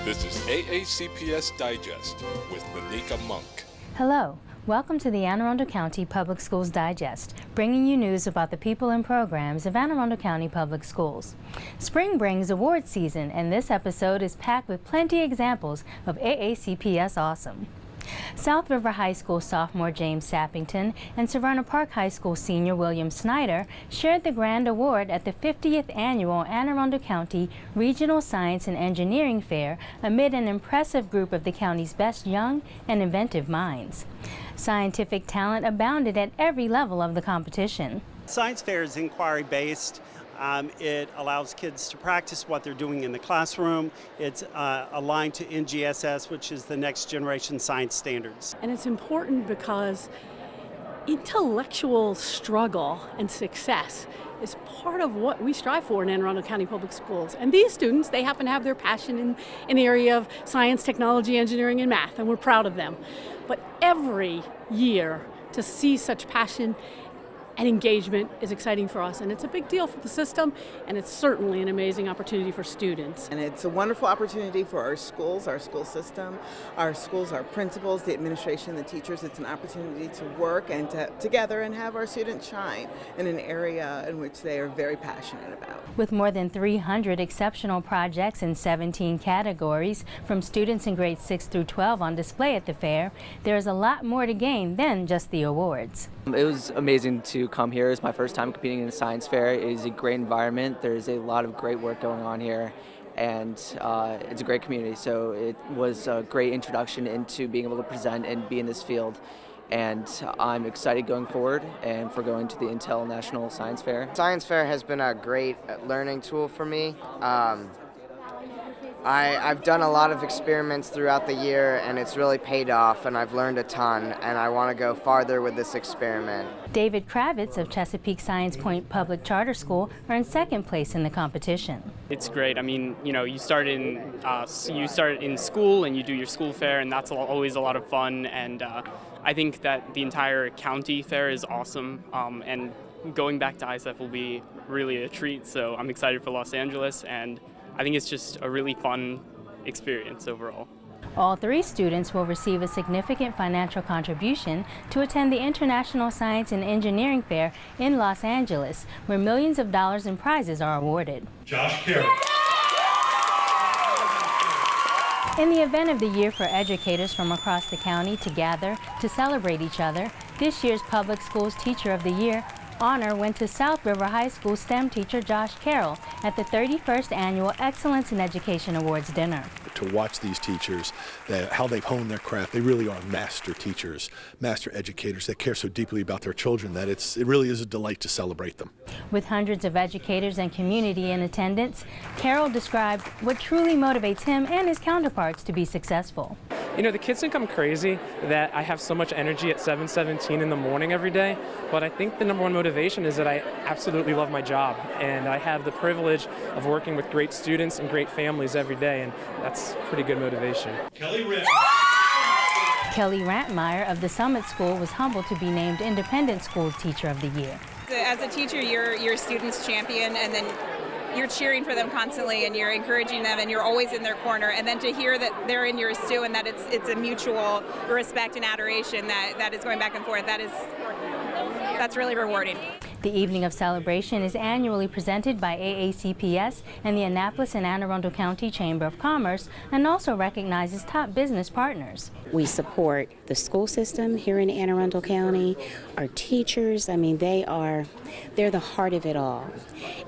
This is AACPS Digest with Maneka Monk. Hello, welcome to the Anne Arundel County Public Schools Digest, bringing you news about the people and programs of Anne Arundel County Public Schools. Spring brings award season, and this episode is packed with plenty examples of AACPS awesome. South River High School sophomore James Sappington and Severna Park High School senior William Snyder shared the grand award at the 50th annual Anne Arundel County Regional Science and Engineering Fair amid an impressive group of the county's best young and inventive minds. Scientific talent abounded at every level of the competition. Science fair is inquiry-based. It allows kids to practice what they're doing in the classroom. It's aligned to NGSS, which is the Next Generation Science Standards. And it's important because intellectual struggle and success is part of what we strive for in Anne Arundel County Public Schools. And these students, they happen to have their passion in the area of science, technology, engineering, and math, and we're proud of them. But every year, to see such passion and engagement is exciting for us, and it's a big deal for the system, and it's certainly an amazing opportunity for students. And it's a wonderful opportunity for our schools, our school system, our schools, our principals, the administration, the teachers. It's an opportunity to work and together and have our students shine in an area in which they are very passionate about. With more than 300 exceptional projects in 17 categories from students in grades 6 through 12 on display at the fair, there is a lot more to gain than just the awards. It was amazing to come here. It's my first time competing in a science fair. It is a great environment. There's a lot of great work going on here, and it's a great community. So it was a great introduction into being able to present and be in this field. And I'm excited going forward and for going to the Intel National Science Fair. Science fair has been a great learning tool for me. I've done a lot of experiments throughout the year, and it's really paid off, and I've learned a ton, and I want to go farther with this experiment. David Kravitz of Chesapeake Science Point Public Charter School earned second place in the competition. It's great. I mean, you start in school and you do your school fair, and that's always a lot of fun. And I think that the entire county fair is awesome. And going back to ISF will be really a treat. So I'm excited for Los Angeles, and I think it's just a really fun experience overall. All three students will receive a significant financial contribution to attend the International Science and Engineering Fair in Los Angeles, where millions of dollars in prizes are awarded. Josh Carey. In the event of the year for educators from across the county to gather to celebrate each other, this year's Public Schools Teacher of the Year honor went to South River High School STEM teacher Josh Carroll at the 31st Annual Excellence in Education Awards dinner. To watch these teachers, how they've honed their craft, they really are master teachers, master educators that care so deeply about their children that it really is a delight to celebrate them. With hundreds of educators and community in attendance, Carroll described what truly motivates him and his counterparts to be successful. You know, the kids think I'm crazy that I have so much energy at 7:17 in the morning every day, but I think the number one motivation is that I absolutely love my job, and I have the privilege of working with great students and great families every day, and that's pretty good motivation. Kelly Rantmeyer of the Summit School was humbled to be named Independent School Teacher of the Year. As a teacher, you're your student's champion, and then you're cheering for them constantly, and you're encouraging them, and you're always in their corner. And then to hear that they're in yours too, and that it's a mutual respect and adoration that is going back and forth, that's really rewarding. The evening of celebration is annually presented by AACPS and the Annapolis and Anne Arundel County Chamber of Commerce, and also recognizes top business partners. We support the school system here in Anne Arundel County, our teachers. I mean, they're the heart of it all.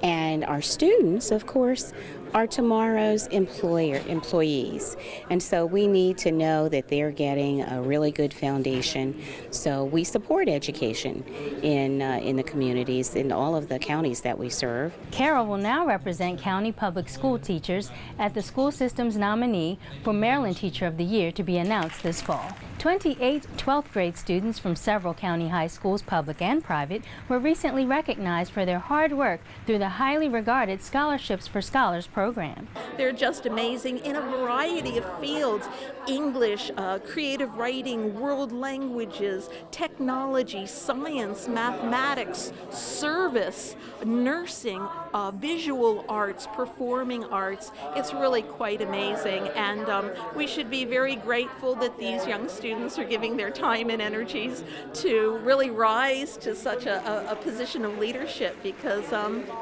And our students, of course, are tomorrow's employees. And so we need to know that they're getting a really good foundation. So we support education in the communities, in all of the counties that we serve. Carol will now represent county public school teachers at the school system's nominee for Maryland Teacher of the Year to be announced this fall. 28 12th grade students from several county high schools, public and private, were recently recognized for their hard work through the highly regarded Scholarships for Scholars program. They're just amazing in a variety of fields: English, creative writing, world languages, technology, science, mathematics, service, nursing, visual arts, performing arts. It's really quite amazing, and we should be very grateful that these young students are giving their time and energies to really rise to such a position of leadership, because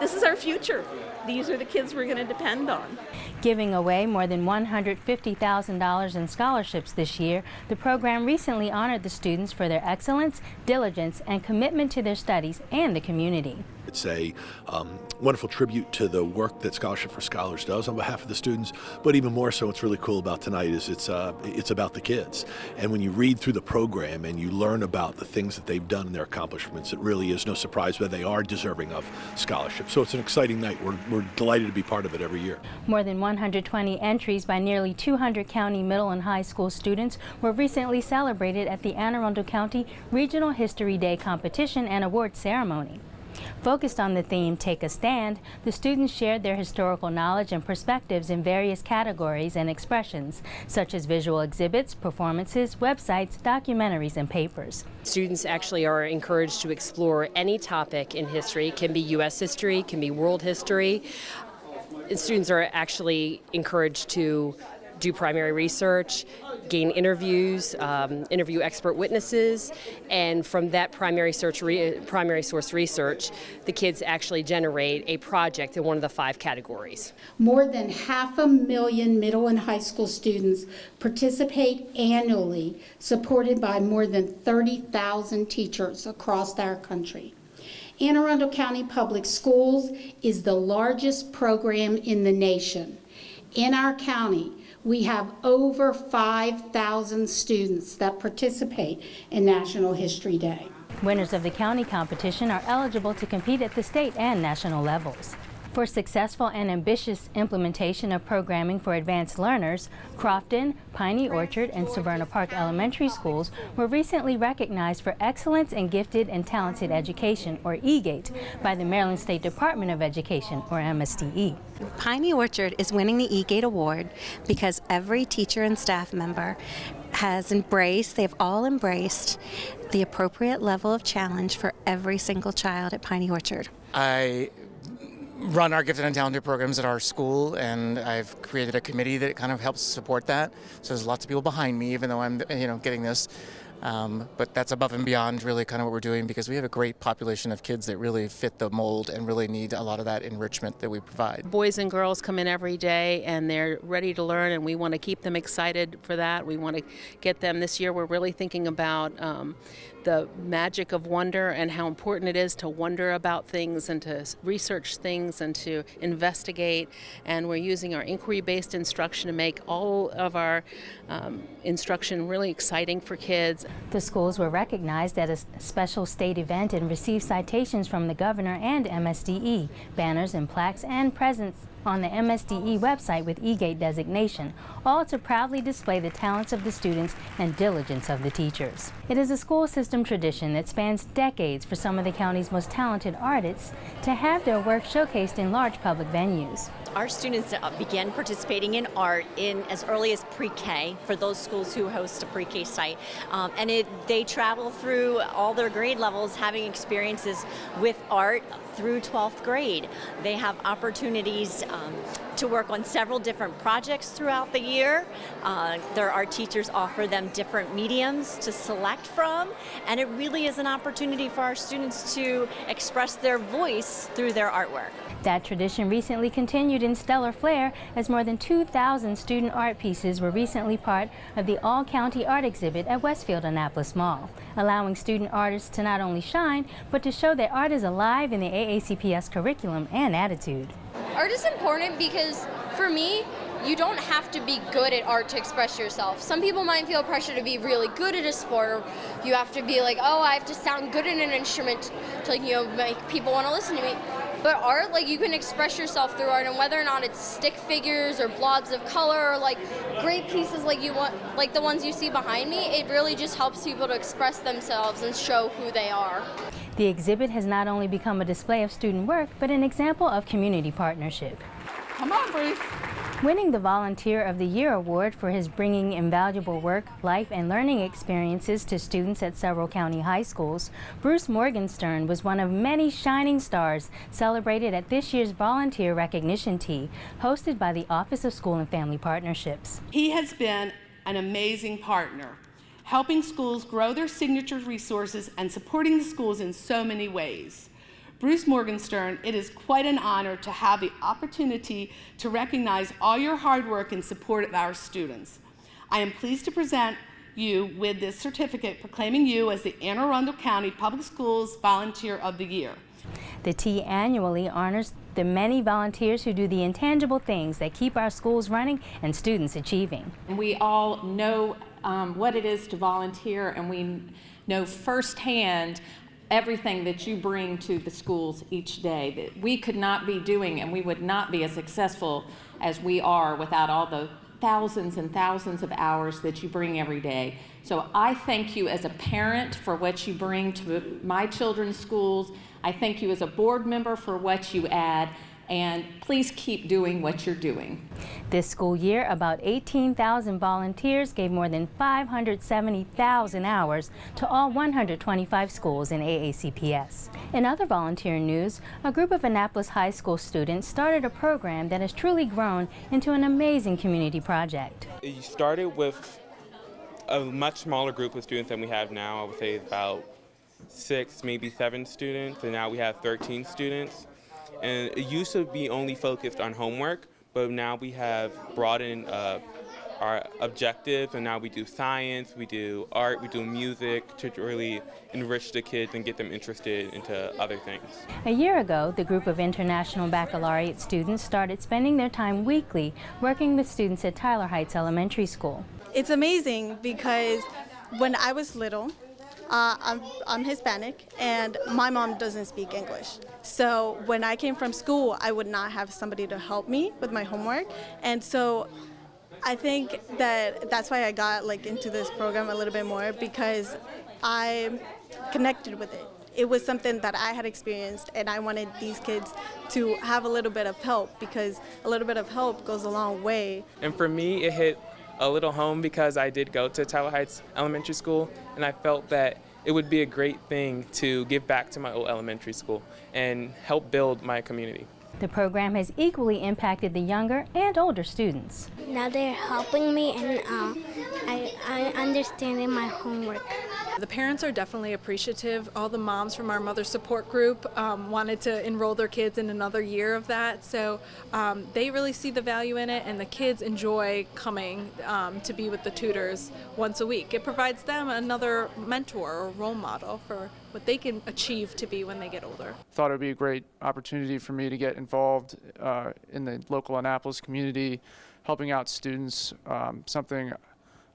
this is our future. These are the kids we're going to depend on. Giving away more than $150,000 in scholarships this year, the program recently honored the students for their excellence, diligence, and commitment to their studies and the community. It's a wonderful tribute to the work that Scholarship for Scholars does on behalf of the students, but even more so, what's really cool about tonight is it's about the kids. And when you read through the program and you learn about the things that they've done and their accomplishments, it really is no surprise that they are deserving of scholarship. So it's an exciting night. We're delighted to be part of it every year. More than 120 entries by nearly 200 county middle and high school students were recently celebrated at the Anne Arundel County Regional History Day competition and award ceremony. Focused on the theme, Take a Stand, the students shared their historical knowledge and perspectives in various categories and expressions, such as visual exhibits, performances, websites, documentaries, and papers. Students actually are encouraged to explore any topic in history. It can be U.S. history, can be world history. Students are actually encouraged to do primary research, gain interviews, interview expert witnesses, and from that primary source research, the kids actually generate a project in one of the 5 categories. More than 500,000 middle and high school students participate annually, supported by more than 30,000 teachers across our country. Anne Arundel County Public Schools is the largest program in the nation. In our county, we have over 5,000 students that participate in National History Day. Winners of the county competition are eligible to compete at the state and national levels. For successful and ambitious implementation of programming for advanced learners, Crofton, Piney Orchard, and Severna Park Elementary Schools were recently recognized for excellence in gifted and talented education, or EGATE, by the Maryland State Department of Education, or MSDE. Piney Orchard is winning the EGATE Award because every teacher and staff member they've all embraced the appropriate level of challenge for every single child at Piney Orchard. I run our gifted and talented programs at our school, and I've created a committee that kind of helps support that. So there's lots of people behind me, even though I'm getting this. But that's above and beyond really kind of what we're doing, because we have a great population of kids that really fit the mold and really need a lot of that enrichment that we provide. Boys and girls come in every day and they're ready to learn, and we want to keep them excited for that. We want to get them this year. We're really thinking about the magic of wonder and how important it is to wonder about things and to research things and to investigate. And we're using our inquiry-based instruction to make all of our instruction really exciting for kids. The schools were recognized at a special state event and received citations from the governor and MSDE, banners and plaques, and presents on the MSDE website with EGATE designation, all to proudly display the talents of the students and diligence of the teachers. It is a school system tradition that spans decades for some of the county's most talented artists to have their work showcased in large public venues. Our students began participating in art in as early as pre-K for those schools who host a pre-K site. They travel through all their grade levels having experiences with art through 12th grade. They have opportunities to work on several different projects throughout the year. Their art teachers offer them different mediums to select from, and it really is an opportunity for our students to express their voice through their artwork. That tradition recently continued in stellar flair as more than 2,000 student art pieces were recently part of the all-county art exhibit at Westfield Annapolis Mall, allowing student artists to not only shine, but to show that art is alive in the AACPS curriculum and attitude. Art is important because, for me, you don't have to be good at art to express yourself. Some people might feel pressure to be really good at a sport, or you have to be like, oh, I have to sound good in an instrument to, make people want to listen to me. But art, you can express yourself through art, and whether or not it's stick figures or blobs of color or great pieces like the ones you see behind me, it really just helps people to express themselves and show who they are. The exhibit has not only become a display of student work, but an example of community partnership. Come on, Bruce. Winning the Volunteer of the Year award for his bringing invaluable work, life, and learning experiences to students at several county high schools, Bruce Morgenstern was one of many shining stars celebrated at this year's Volunteer Recognition Tea, hosted by the Office of School and Family Partnerships. He has been an amazing partner, helping schools grow their signature resources and supporting the schools in so many ways. Bruce Morgenstern, it is quite an honor to have the opportunity to recognize all your hard work in support of our students. I am pleased to present you with this certificate proclaiming you as the Anne Arundel County Public Schools Volunteer of the Year. The tea annually honors the many volunteers who do the intangible things that keep our schools running and students achieving. We all know what it is to volunteer, and we know firsthand everything that you bring to the schools each day that we could not be doing, and we would not be as successful as we are without all the thousands and thousands of hours that you bring every day. So I thank you as a parent for what you bring to my children's schools. I thank you as a board member for what you add, and please keep doing what you're doing. This school year, about 18,000 volunteers gave more than 570,000 hours to all 125 schools in AACPS. In other volunteer news, a group of Annapolis high school students started a program that has truly grown into an amazing community project. It started with a much smaller group of students than we have now. I would say about 6, maybe 7 students, and now we have 13 students. And it used to be only focused on homework, but now we have broadened our objectives, and now we do science, we do art, we do music to really enrich the kids and get them interested into other things. A year ago, the group of International Baccalaureate students started spending their time weekly working with students at Tyler Heights Elementary School. It's amazing because when I was little, I'm Hispanic, and my mom doesn't speak English. So when I came from school, I would not have somebody to help me with my homework. And so I think that that's why I got into this program a little bit more, because I connected with it. It was something that I had experienced, and I wanted these kids to have a little bit of help, because a little bit of help goes a long way. And for me, it hit a little home because I did go to Tyler Heights Elementary School, and I felt that it would be a great thing to give back to my old elementary school and help build my community. The program has equally impacted the younger and older students. Now they're helping me, and I understanding my homework. The parents are definitely appreciative. All the moms from our mother support group wanted to enroll their kids in another year of that, so they really see the value in it, and the kids enjoy coming to be with the tutors once a week. It provides them another mentor or role model for what they can achieve to be when they get older. Thought it would be a great opportunity for me to get involved in the local Annapolis community, helping out students, something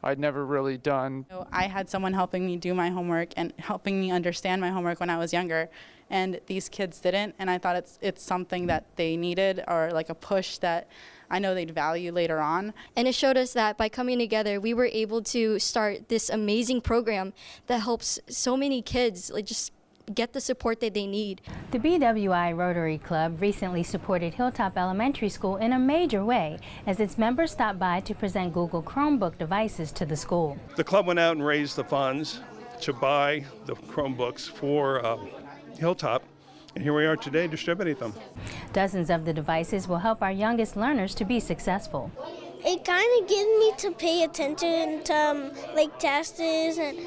I'd never really done. I had someone helping me do my homework and helping me understand my homework when I was younger, and these kids didn't, and I thought it's something that they needed, or like a push that I know they'd value later on. And it showed us that by coming together, we were able to start this amazing program that helps so many kids just get the support that they need. The BWI Rotary Club recently supported Hilltop Elementary School in a major way as its members stopped by to present Google Chromebook devices to the school. The club went out and raised the funds to buy the Chromebooks for Hilltop, and here we are today distributing them. Dozens of the devices will help our youngest learners to be successful. It kind of gives me to pay attention to tests and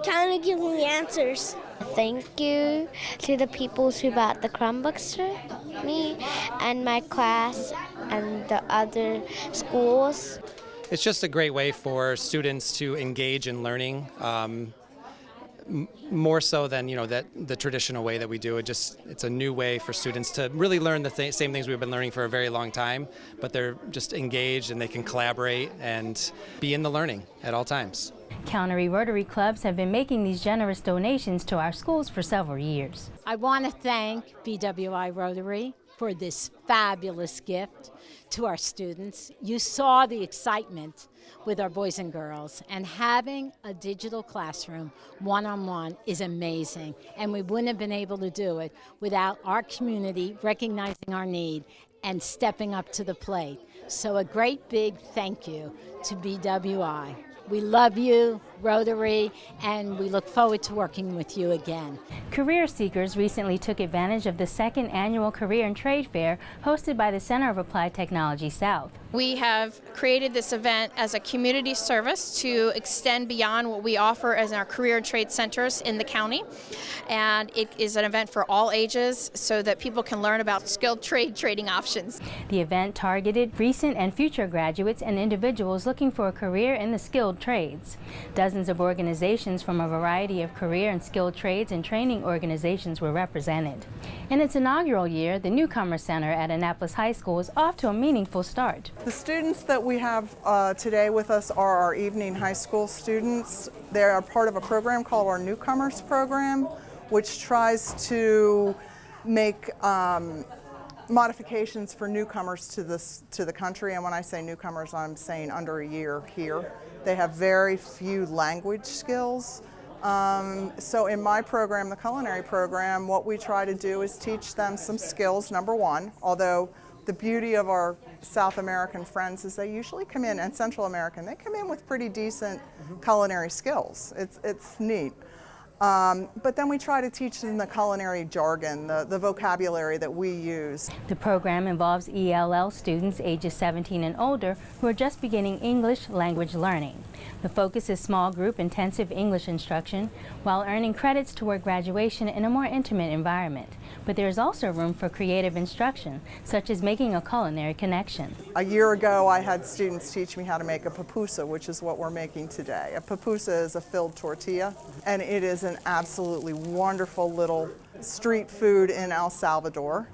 kind of gives me answers. Thank you to the people who bought the Chromebooks for me and my class and the other schools. It's just a great way for students to engage in learning, more so than the traditional way that we do it. It's a new way for students to really learn the same things we've been learning for a very long time, but they're just engaged and they can collaborate and be in the learning at all times. County Rotary Clubs have been making these generous donations to our schools for several years. I want to thank BWI Rotary for this fabulous gift to our students. You saw the excitement with our boys and girls, and having a digital classroom one-on-one is amazing, and we wouldn't have been able to do it without our community recognizing our need and stepping up to the plate. So a great big thank you to BWI. We love you, Rotary, and we look forward to working with you again. Career seekers recently took advantage of the second annual Career and Trade Fair hosted by the Center of Applied Technology South. We have created this event as a community service to extend beyond what we offer as our career and trade centers in the county. And it is an event for all ages so that people can learn about skilled trading options. The event targeted recent and future graduates and individuals looking for a career in the skilled trades. Dozens of organizations from a variety of career and skilled trades and training organizations were represented. In its inaugural year, the Newcomer Center at Annapolis High School is off to a meaningful start. The students that we have today with us are our evening high school students. They are part of a program called our Newcomers program, which tries to make modifications for newcomers to the country. And when I say newcomers, I'm saying under a year here. They have very few language skills. So in my program, the culinary program, what we try to do is teach them some skills, number one, although the beauty of our South American friends is they usually come in, and Central American, they come in with pretty decent culinary skills. It's neat. But then we try to teach them the culinary jargon, the vocabulary that we use. The program involves ELL students ages 17 and older who are just beginning English language learning. The focus is small group intensive English instruction while earning credits toward graduation in a more intimate environment. But there is also room for creative instruction, such as making a culinary connection. A year ago, I had students teach me how to make a pupusa, which is what we're making today. A pupusa is a filled tortilla, and it is an absolutely wonderful little street food in El Salvador.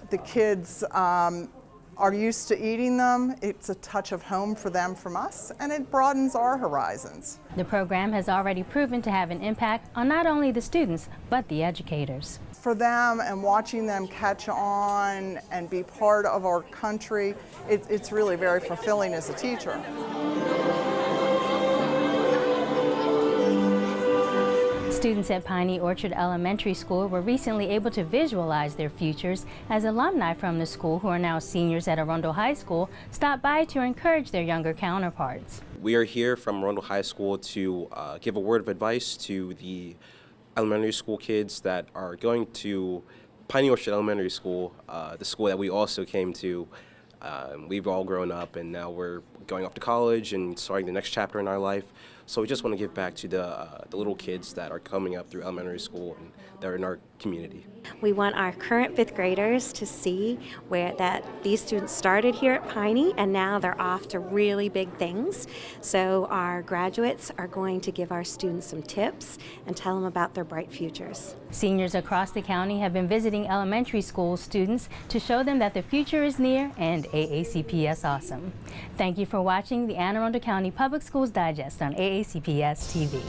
The kids are used to eating them. It's a touch of home for them from us, and it broadens our horizons. The program has already proven to have an impact on not only the students, but the educators. For them and watching them catch on and be part of our country, it's really very fulfilling as a teacher. Students at Piney Orchard Elementary School were recently able to visualize their futures as alumni from the school, who are now seniors at Arundel High School, stopped by to encourage their younger counterparts. We are here from Arundel High School to give a word of advice to the elementary school kids that are going to Piney Orchard Elementary School, the school that we also came to. We've all grown up and now we're going off to college and starting the next chapter in our life. So we just want to give back to the little kids that are coming up through elementary school and that are in our community. We want our current fifth graders to see that these students started here at Piney and now they're off to really big things. So our graduates are going to give our students some tips and tell them about their bright futures. Seniors across the county have been visiting elementary school students to show them that the future is near and AACPS awesome. Thank you for watching the Anne Arundel County Public Schools Digest on AACPS-TV.